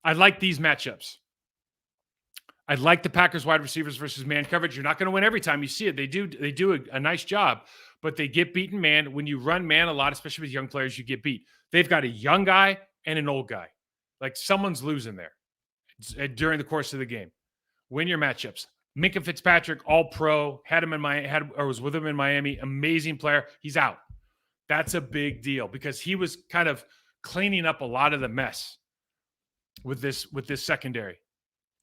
I like these matchups. I like the Packers wide receivers versus man coverage. You're not going to win every time you see it. They do a nice job, but they get beaten man. When you run man a lot, especially with young players, you get beat. They've got a young guy and an old guy. Like someone's losing there during the course of the game. Win your matchups. Minkah Fitzpatrick, all pro, had him in my was with him in Miami. Amazing player. He's out. That's a big deal because he was kind of cleaning up a lot of the mess with this secondary.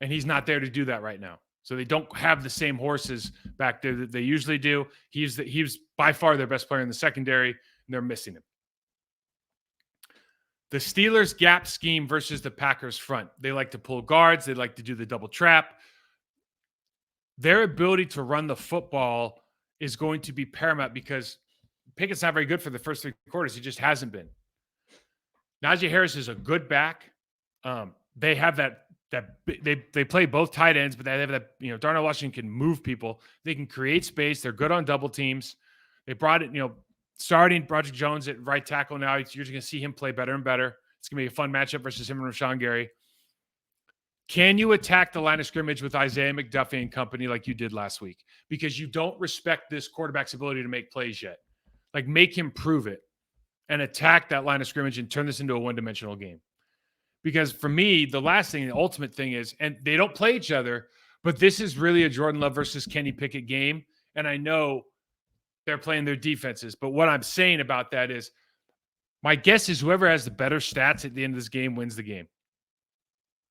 And he's not there to do that right now. So they don't have the same horses back there that they usually do. He's by far their best player in the secondary, and they're missing him. The Steelers gap scheme versus the Packers front. They like to pull guards. They like to do the double trap. Their ability to run the football is going to be paramount because Pickett's not very good for the first 3 quarters. He just hasn't been. Najee Harris is a good back. They have that they play both tight ends, but they have that, Darnell Washington can move people. They can create space. They're good on double teams. They brought it, starting Broderick Jones at right tackle now. You're going to see him play better and better. It's going to be a fun matchup versus him and Rashawn Gary. Can you attack the line of scrimmage with Isaiah McDuffie and company like you did last week? Because you don't respect this quarterback's ability to make plays yet. Like, make him prove it and attack that line of scrimmage and turn this into a one-dimensional game. Because for me, the last thing, the ultimate thing is, and they don't play each other, but this is really a Jordan Love versus Kenny Pickett game. And I know they're playing their defenses. But what I'm saying about that is, my guess is whoever has the better stats at the end of this game wins the game.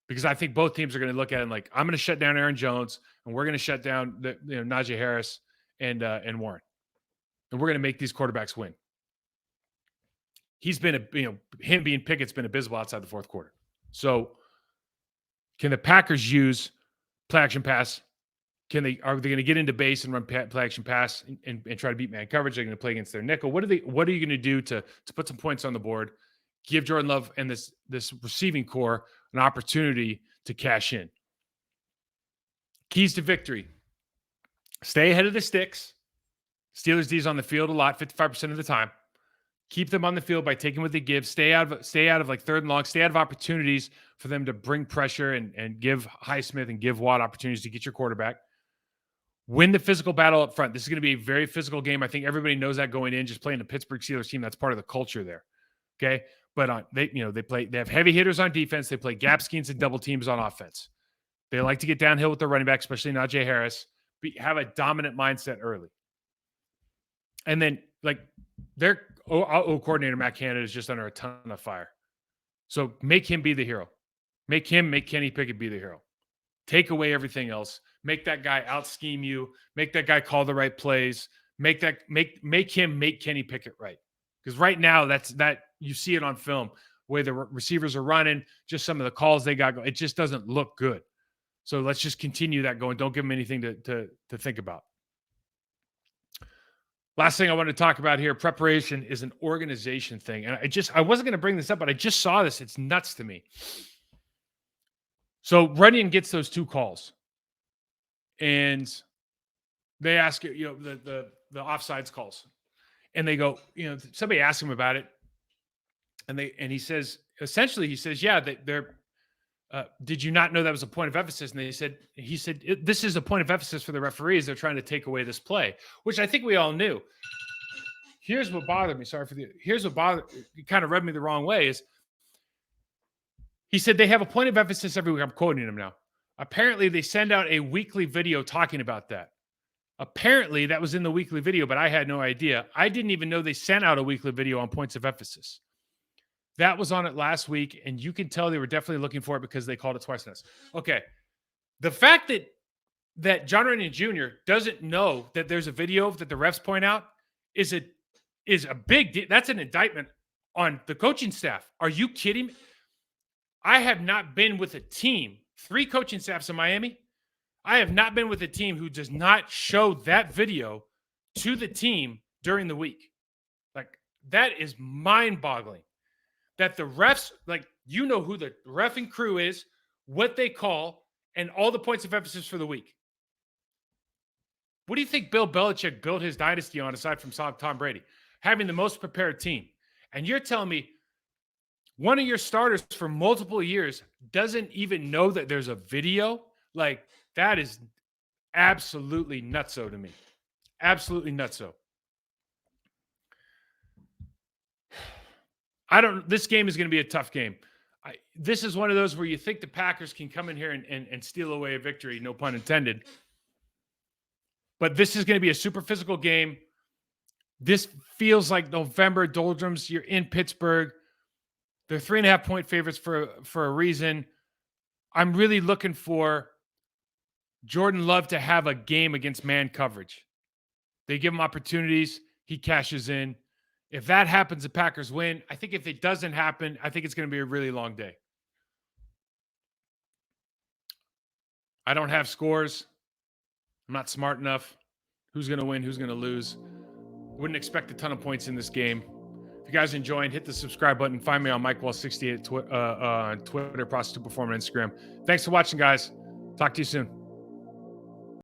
Because I think both teams are going to look at it like, I'm going to shut down Aaron Jones, and we're going to shut down Najee Harris and Warren. And we're going to make these quarterbacks win. He's been him being Pickett's been abysmal outside the fourth quarter. So can the Packers use play action pass? Are they going to get into base and run play action pass and try to beat man coverage? They're going to play against their nickel. What are you going to do to put some points on the board? Give Jordan Love and this receiving core an opportunity to cash in. Keys to victory: stay ahead of the sticks. Steelers D's on the field a lot, 55% of the time. Keep them on the field by taking what they give. Stay out of like third and long. Stay out of opportunities for them to bring pressure and give Highsmith and give Watt opportunities to get your quarterback. Win the physical battle up front. This is going to be a very physical game. I think everybody knows that going in. Just playing the Pittsburgh Steelers team, that's part of the culture there. Okay, but they have heavy hitters on defense. They play gap schemes and double teams on offense. They like to get downhill with their running back, especially Najee Harris. Have a dominant mindset early, and then like their coordinator Matt Canada is just under a ton of fire. So make him be the hero. Make Kenny Pickett be the hero. Take away everything else. Make that guy out scheme you. Make that guy call the right plays. Make him make Kenny Pickett right. Because right now that you see it on film where the receivers are running, just some of the calls they got going. It just doesn't look good. So let's just continue that going. Don't give them anything to think about. Last thing I want to talk about here, preparation is an organization thing. And I wasn't going to bring this up, but I just saw this. It's nuts to me. So Runyon gets those 2 calls. And they ask, the offsides calls. And they go, somebody asked him about it. And he says, yeah, they're did you not know that was a point of emphasis? And he said, this is a point of emphasis for the referees. They're trying to take away this play, which I think we all knew. Here's what bothered me. It kind of rubbed me the wrong way is he said they have a point of emphasis every week. I'm quoting him now. Apparently they send out a weekly video talking about that. Apparently that was in the weekly video, but I had no idea. I didn't even know they sent out a weekly video on points of emphasis. That was on it last week, and you can tell they were definitely looking for it because they called it twice on us. Okay. The fact that John Runyon Jr. doesn't know that there's a video that the refs point out is a big deal. That's an indictment on the coaching staff. Are you kidding me? I have not been with a team, 3 coaching staffs in Miami. I have not been with a team who does not show that video to the team during the week. Like, that is mind-boggling. That the refs, who the reffing crew is, what they call, and all the points of emphasis for the week. What do you think Bill Belichick built his dynasty on aside from Tom Brady? Having the most prepared team. And you're telling me One of your starters for multiple years doesn't even know that there's a video. Like, that is absolutely nutso to me. Absolutely nutso. This game is going to be a tough game. This is one of those where you think the Packers can come in here and steal away a victory, no pun intended. But this is going to be a super physical game. This feels like November doldrums. You're in Pittsburgh. They're 3.5-point favorites for a reason. I'm really looking for Jordan Love to have a game against man coverage. They give him opportunities. He cashes in. If that happens, the Packers win. I think if it doesn't happen, I think it's going to be a really long day. I don't have scores. I'm not smart enough. Who's going to win? Who's going to lose? Wouldn't expect a ton of points in this game. If you guys enjoying, hit the subscribe button. Find me on MikeWall68 on Twitter, Prostitute Performer, on Instagram. Thanks for watching, guys. Talk to you soon.